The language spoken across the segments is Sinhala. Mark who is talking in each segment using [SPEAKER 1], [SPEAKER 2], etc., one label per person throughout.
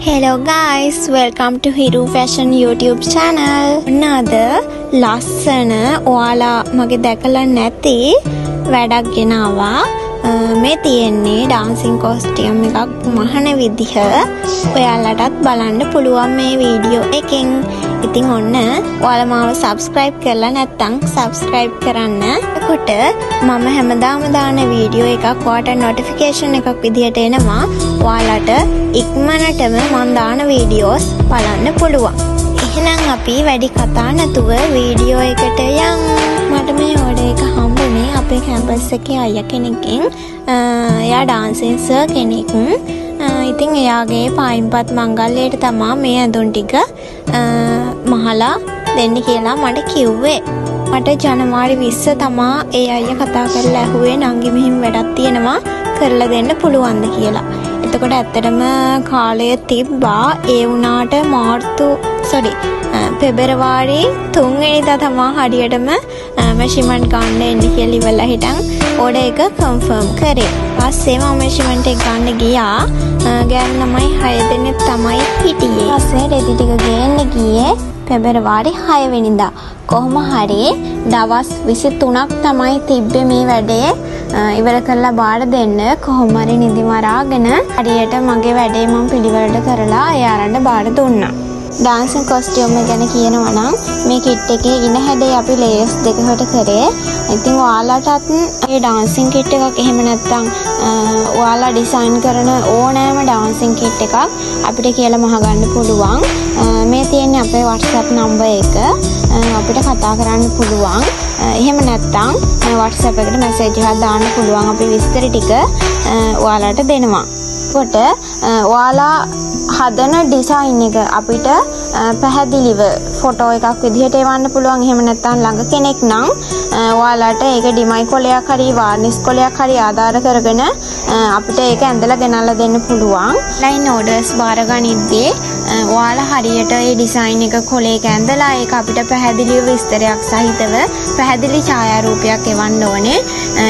[SPEAKER 1] Hello guys, welcome to Hiru Fashion YouTube channel. Another ලස්සන ඔයාලා මගේ දැකලා නැති වැඩක් ගෙනාවා. මේ තියෙන්නේ ඩාන්සින් කොස්ටියම් එකක් මහන විදිහ. ඔයාලටත් බලන්න පුළුවන් මේ වීඩියෝ එකෙන්. ඉතින් ඔන්න ඔයාලා මාව subscribe කරලා නැත්නම් subscribe කරන්න. එතකොට මම හැමදාම දාන වීඩියෝ එකක් ඔයාලට notification එකක් විදිහට එනවා. ඔයාලට ඉක්මනටම මම දාන වීඩියෝස් බලන්න පුළුවන්. එහෙනම් අපි වැඩි කතා නැතුව වීඩියෝ එකට යමු. මට මේ ඕඩර් එක හම්බුනේ අපේ කැම්පස් එකේ අයියා කෙනෙක්ගෙන්. එයා ඩාන්සින් සර් කෙනෙක්. ඉතින් එයාගේ පායින්පත් මංගල්‍යයට තමයි මේ ඇඳුම් ටික මහලා දෙන්න කියලා මට කිව්වේ. මට ජනවාරි 20 තමයි ඒ අයියා කතා කරලා ඇහුවේ නංගි මෙහෙම වැඩක් තියෙනවා කරලා දෙන්න පුළුවන්ද කියලා. එතකොට ඇත්තටම කාලය තිබ්බා. ඒ වුණාට පෙබරවාරි 3 වෙනිදා තමයි හරියටම මෙෂර්මන්ට් ගන්න එන්න කියලා ඉවරලා හිටන් ඕඩර් එක කන්ෆර්ම් කරේ. පස්සේ මම මෙෂර්මන්ට් එක ගන්න ගියා. ගෑනු ළමයි 6 දෙනෙක් තමයි හිටියේ. පස්සේ රෙදි ටික ගේන්න ගියේ පෙබරවාරි 6 වෙනිදා. කොහොම හරි දවස් 23ක් තමයි තිබ්බේ මේ වැඩේ ඉවර කරලා බාර දෙන්න. කොහොම හරි නිදි මරාගෙන හරියට මගේ වැඩේ මම පිළිවෙලට කරලා එයාලට බාර දුන්නා. ඩාන්සින් කොස්ටියම් එක ගැන කියනවා නම් මේ කිට් එකේ ඉන හැඩේ අපි ලේයර්ස් දෙකකට කරේ. ඉතින් ඔයාලටත් මේ ඩාන්සින් කිට් එකක් එහෙම නැත්නම් ඔයාලා ඩිසයින් කරන ඕනෑම ඩාන්සින් කිට් එකක් අපිට කියලා මහගන්න පුළුවන්. මේ තියෙන්නේ අපේ WhatsApp නම්බර් එක. අපිට කතා කරන්න පුළුවන්. එහෙම නැත්නම් WhatsApp එකට මැසේජ් එකක් දාන්න පුළුවන්. අපි විස්තර ටික ඔයාලට දෙනවා. කොට ඔයාලා හදන ඩිසයින් එක අපිට පැහැදිලිව ෆොටෝ එකක් විදිහට එවන්න පුළුවන්. එහෙම නැත්නම් ළඟ කෙනෙක් නම් ඔයාලට ඒක ඩිමයි කොලයක් හරි වර්නිස් කොලයක් හරි ආධාර කරගෙන අපිට ඒක ඇඳලා ගෙනල්ලා දෙන්න පුළුවන්. ලයින් ඕඩර්ස් බාර ගනිද්දී ඔයාලා හරියට ඒ ඩිසයින් එක කොලයක ඇඳලා ඒක අපිට පැහැදිලිව විස්තරයක් සහිතව පැහැදිලි ඡායාරූපයක් එවන්න ඕනේ.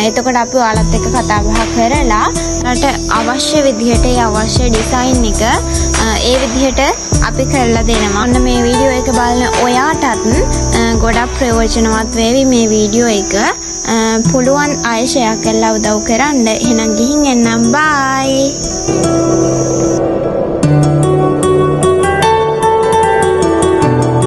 [SPEAKER 1] එතකොට අපි ඔයාලත් එක්ක කතා බහ කරලා රට අවශ්‍ය විදිහට ඒ අවශ්‍ය ඩිසයින් එක ඒ විදිහට අපි කරලා දෙනවා. ඔන්න මේ වීඩියෝ එක බලන ඔයාටත් ගොඩක් ප්‍රයෝජනවත් වේවි මේ වීඩියෝ එක. පුළුවන් අය ෂෙයා කරලා උදව් කරන්න. එහෙනම් ගිහින් එන්නම්. බයි.